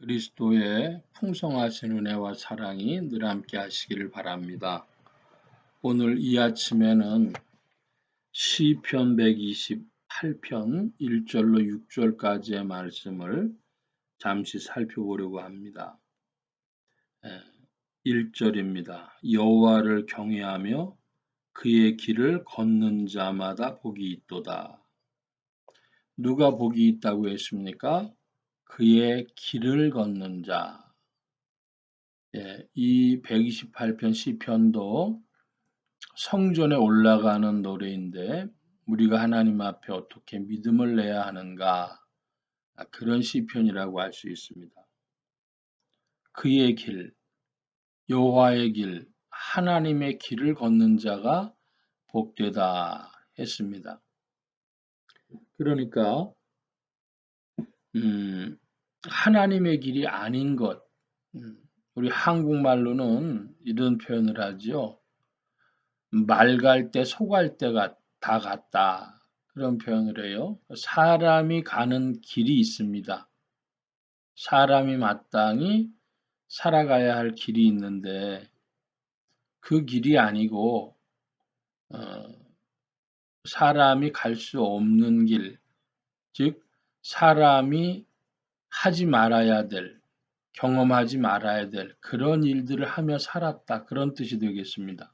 그리스도의 풍성하신 은혜와 사랑이 늘 함께 하시기를 바랍니다. 오늘 이 아침에는 시편 128편 1절로 6절까지의 말씀을 잠시 살펴보려고 합니다. 1절입니다. 여호와를 경외하며 그의 길을 걷는 자마다 복이 있도다. 누가 복이 있다고 했습니까? 그의 길을 걷는 자. 이 128편 시편도 성전에 올라가는 노래인데 우리가 하나님 앞에 어떻게 믿음을 내야 하는가, 그런 시편이라고 할 수 있습니다. 그의 길, 여호와의 길, 하나님의 길을 걷는 자가 복되다 했습니다. 그러니까 하나님의 길이 아닌 것, 우리 한국말로는 이런 표현을 하죠. 말 갈 때 소 갈 때가 다 같다. 그런 표현을 해요. 사람이 가는 길이 있습니다. 사람이 마땅히 살아가야 할 길이 있는데 그 길이 아니고 사람이 갈 수 없는 길, 즉 사람이 하지 말아야 될, 경험하지 말아야 될 그런 일들을 하며 살았다. 그런 뜻이 되겠습니다.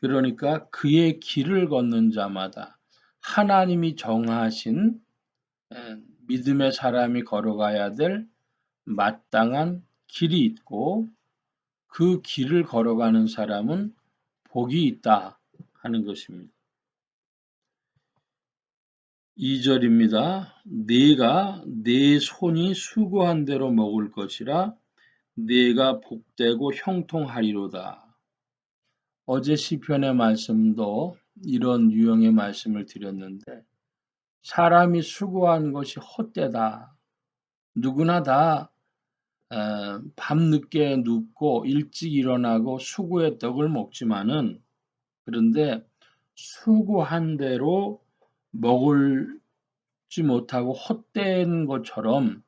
그러니까 그의 길을 걷는 자마다 하나님이 정하신 믿음의 사람이 걸어가야 될 마땅한 길이 있고 그 길을 걸어가는 사람은 복이 있다 하는 것입니다. 2절입니다. 네가 내 손이 수고한 대로 먹을 것이라 네가 복되고 형통하리로다. 어제 시편의 말씀도 이런 유형의 말씀을 드렸는데 사람이 수고한 것이 헛되다. 누구나 다 밤늦게 눕고 일찍 일어나고 수고의 떡을 먹지만은 그런데 수고한 대로 먹지 못하고 헛된 것처럼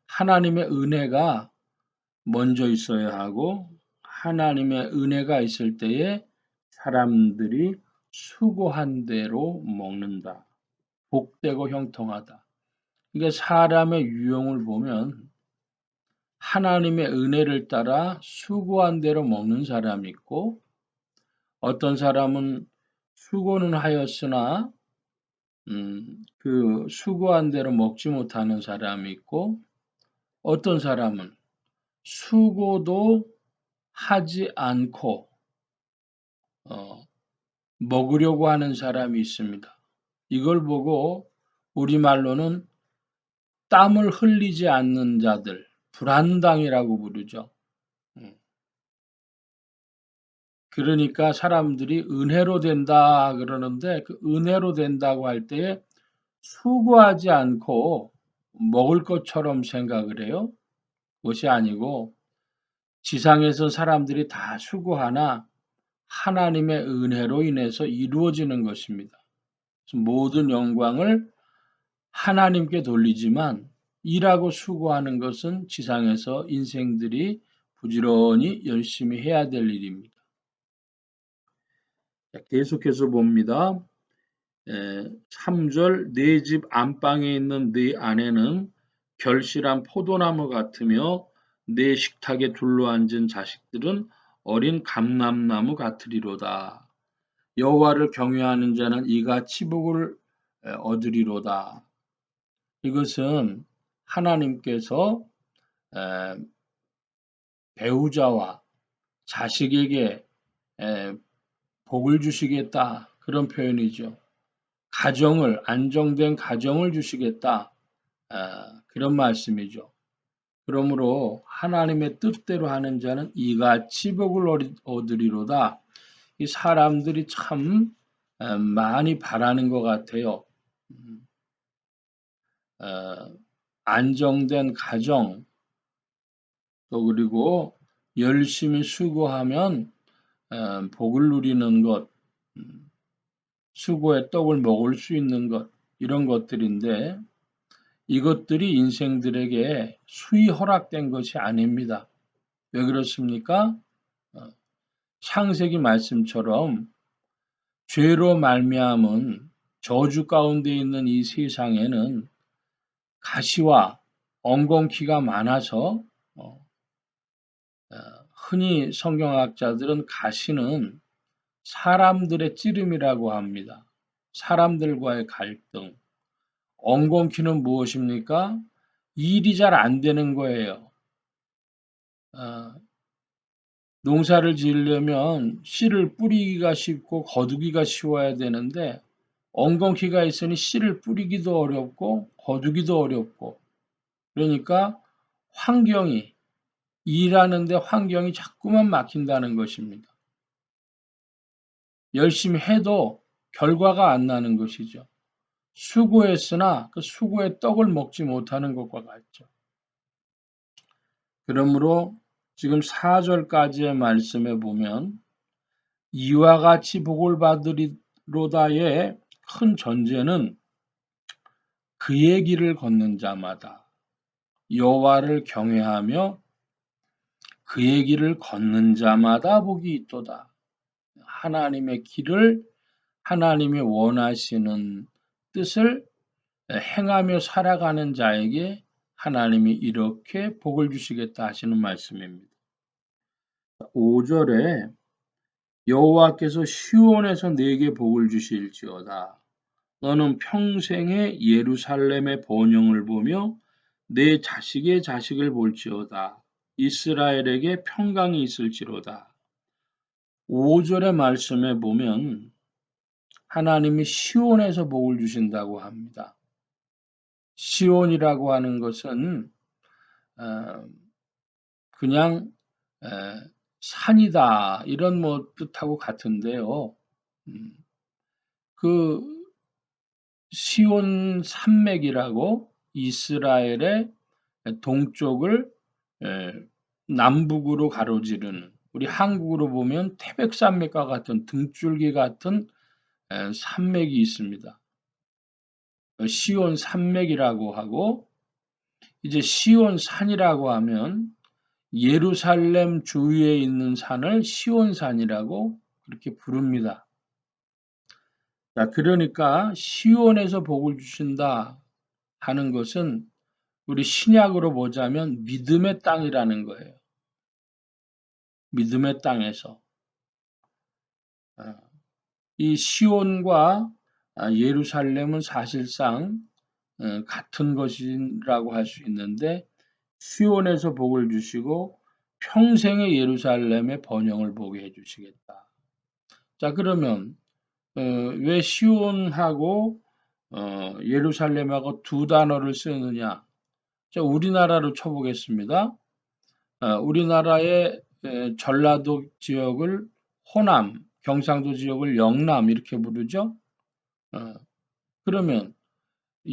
하나님의 은혜가 먼저 있어야 하고 하나님의 은혜가 있을 때에 사람들이 수고한 대로 먹는다. 복되고 형통하다. 이게 사람의 유형을 보면 하나님의 은혜를 따라 수고한 대로 먹는 사람이 있고 어떤 사람은 수고는 하였으나 그 수고한 대로 먹지 못하는 사람이 있고 어떤 사람은 수고도 하지 않고 먹으려고 하는 사람이 있습니다. 이걸 보고 우리말로는 땀을 흘리지 않는 자들, 불안당이라고 부르죠. 그러니까 사람들이 은혜로 된다 그러는데 그 은혜로 된다고 할 때에 수고하지 않고 먹을 것처럼 생각을 해요. 그것이 아니고 지상에서 사람들이 다 수고하나 하나님의 은혜로 인해서 이루어지는 것입니다. 모든 영광을 하나님께 돌리지만 일하고 수고하는 것은 지상에서 인생들이 부지런히 열심히 해야 될 일입니다. 계속해서 봅니다. 3절 네 집 안방에 있는 네 아내는 결실한 포도나무 같으며 네 식탁에 둘러앉은 자식들은 어린 감람나무 같으리로다. 여호와를 경외하는 자는 이같이 복을 얻으리로다. 이것은 하나님께서 배우자와 자식에게 복을 주시겠다 그런 표현이죠. 안정된 가정을 주시겠다 그런 말씀이죠. 그러므로 하나님의 뜻대로 하는 자는 이같이 복을 얻으리로다. 이 사람들이 참 많이 바라는 것 같아요. 안정된 가정, 또 그리고 열심히 수고하면 복을 누리는 것, 수고의 떡을 먹을 수 있는 것, 이런 것들인데 이것들이 인생들에게 수히 허락된 것이 아닙니다. 왜 그렇습니까? 창세기 말씀처럼 죄로 말미암은 저주 가운데 있는 이 세상에는 가시와 엉겅퀴가 많아서 흔히 성경학자들은 가시는 사람들의 찌름이라고 합니다. 사람들과의 갈등. 엉겅퀴는 무엇입니까? 일이 잘 안 되는 거예요. 농사를 지으려면 씨를 뿌리기가 쉽고 거두기가 쉬워야 되는데 엉겅퀴가 있으니 씨를 뿌리기도 어렵고 거두기도 어렵고 그러니까 환경이 일하는데 환경이 자꾸만 막힌다는 것입니다. 열심히 해도 결과가 안 나는 것이죠. 수고했으나 그 수고의 떡을 먹지 못하는 것과 같죠. 그러므로 지금 4절까지의 말씀에 보면 이와 같이 복을 받으리로다의 큰 전제는 그의 길을 걷는 자마다 여호와를 경외하며 그의 길을 걷는 자마다 복이 있도다. 하나님의 길을 하나님이 원하시는 뜻을 행하며 살아가는 자에게 하나님이 이렇게 복을 주시겠다 하시는 말씀입니다. 5절에 여호와께서 시온에서 내게 복을 주실지어다. 너는 평생에 예루살렘의 번영을 보며 내 자식의 자식을 볼지어다. 이스라엘에게 평강이 있을지로다. 5절의 말씀에 보면 하나님이 시온에서 복을 주신다고 합니다. 시온이라고 하는 것은 그냥 산이다 이런 뜻하고 같은데요. 그 시온 산맥이라고 이스라엘의 동쪽을 남북으로 가로지르는 우리 한국으로 보면 태백산맥과 같은 등줄기 같은 산맥이 있습니다. 시온 산맥이라고 하고 이제 시온 산이라고 하면 예루살렘 주위에 있는 산을 시온산이라고 그렇게 부릅니다. 자, 그러니까 시온에서 복을 주신다 하는 것은 우리 신약으로 보자면 믿음의 땅이라는 거예요. 믿음의 땅에서. 이 시온과 예루살렘은 사실상 같은 것이라고 할 수 있는데 시온에서 복을 주시고 평생의 예루살렘의 번영을 보게 해주시겠다. 자, 그러면 왜 시온하고 예루살렘하고 두 단어를 쓰느냐? 자, 우리나라로 쳐보겠습니다. 우리나라의 전라도 지역을 호남, 경상도 지역을 영남 이렇게 부르죠. 그러면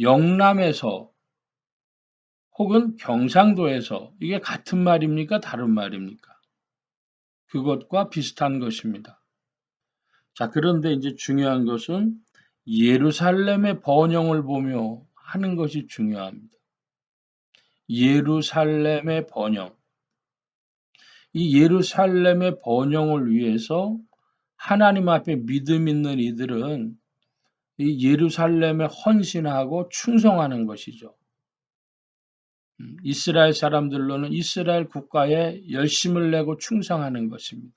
영남에서 혹은 경상도에서 이게 같은 말입니까? 다른 말입니까? 그것과 비슷한 것입니다. 자, 그런데 이제 중요한 것은 예루살렘의 번영을 보며 하는 것이 중요합니다. 예루살렘의 번영. 이 예루살렘의 번영을 위해서 하나님 앞에 믿음 있는 이들은 이 예루살렘에 헌신하고 충성하는 것이죠. 이스라엘 사람들로는 이스라엘 국가에 열심을 내고 충성하는 것입니다.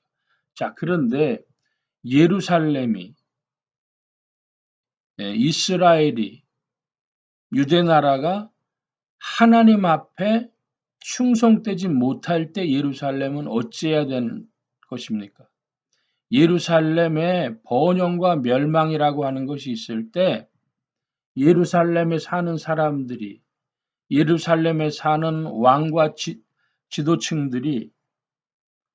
자, 그런데 예루살렘이 이스라엘이 유대 나라가 하나님 앞에 충성되지 못할 때 예루살렘은 어찌해야 되는 것입니까? 예루살렘의 번영과 멸망이라고 하는 것이 있을 때 예루살렘에 사는 사람들이 예루살렘에 사는 왕과 지도층들이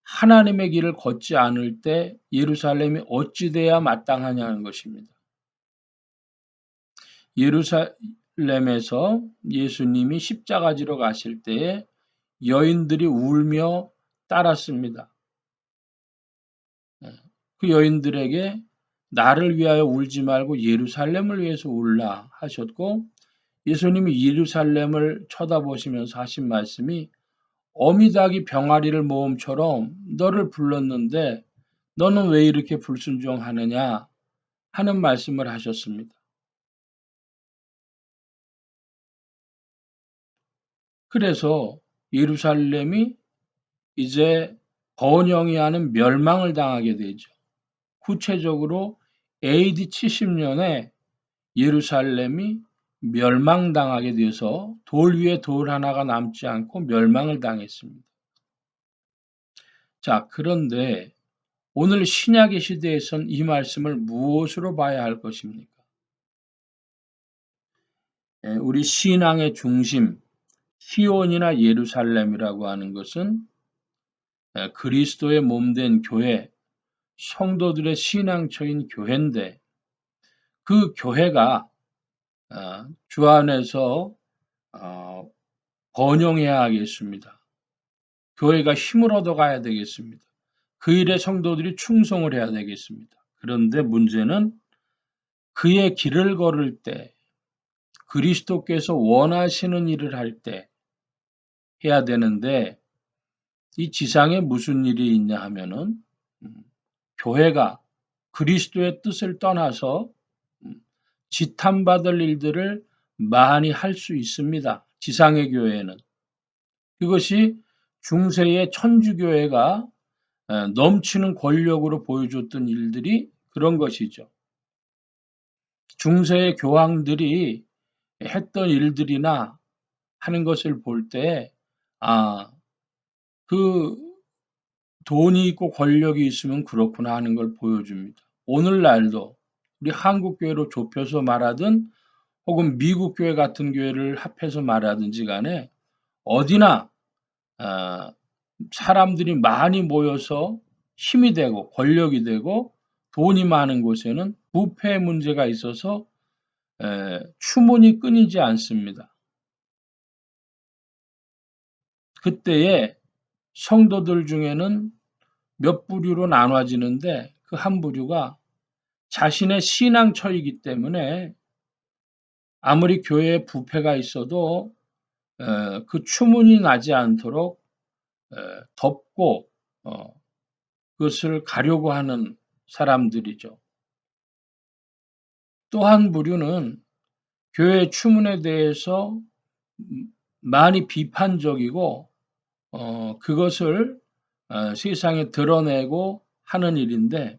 하나님의 길을 걷지 않을 때 예루살렘이 어찌 돼야 마땅하냐는 것입니다. 예루살렘에서 예수님이 십자가 지러 가실 때에 여인들이 울며 따랐습니다. 그 여인들에게 나를 위하여 울지 말고 예루살렘을 위해서 울라 하셨고 예수님이 예루살렘을 쳐다보시면서 하신 말씀이 어미닭이 병아리를 모음처럼 너를 불렀는데 너는 왜 이렇게 불순종하느냐 하는 말씀을 하셨습니다. 그래서 예루살렘이 이제 번영이 하는 멸망을 당하게 되죠. 구체적으로 AD 70년에 예루살렘이 멸망당하게 돼서 돌 위에 돌 하나가 남지 않고 멸망을 당했습니다. 자, 그런데 오늘 신약의 시대에선 이 말씀을 무엇으로 봐야 할 것입니까? 우리 신앙의 중심, 시온이나 예루살렘이라고 하는 것은 그리스도의 몸된 교회, 성도들의 신앙처인 교회인데 그 교회가 주 안에서 어, 번영해야 하겠습니다. 교회가 힘을 얻어가야 되겠습니다. 그 일에 성도들이 충성을 해야 되겠습니다. 그런데 문제는 그의 길을 걸을 때 그리스도께서 원하시는 일을 할 때 해야 되는데 이 지상에 무슨 일이 있냐 하면은 음, 교회가 그리스도의 뜻을 떠나서 음, 지탄받을 일들을 많이 할 수 있습니다. 지상의 교회에는. 그것이 중세의 천주교회가 넘치는 권력으로 보여줬던 일들이 그런 것이죠. 중세의 교황들이 했던 일들이나 하는 것을 볼 때, 아, 그 돈이 있고 권력이 있으면 그렇구나 하는 걸 보여줍니다. 오늘날도 우리 한국 교회로 좁혀서 말하든 혹은 미국 교회 같은 교회를 합해서 말하든지 간에 어디나 아, 사람들이 많이 모여서 힘이 되고 권력이 되고 돈이 많은 곳에는 부패 문제가 있어서 추문이 끊이지 않습니다. 그때에 성도들 중에는 몇 부류로 나눠지는데 그 한 부류가 자신의 신앙처이기 때문에 아무리 교회에 부패가 있어도 그 추문이 나지 않도록 덮고 그것을 가려고 하는 사람들이죠. 또 한 부류는 교회 추문에 대해서 많이 비판적이고 그것을 세상에 드러내고 하는 일인데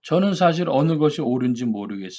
저는 사실 어느 것이 옳은지 모르겠습니다.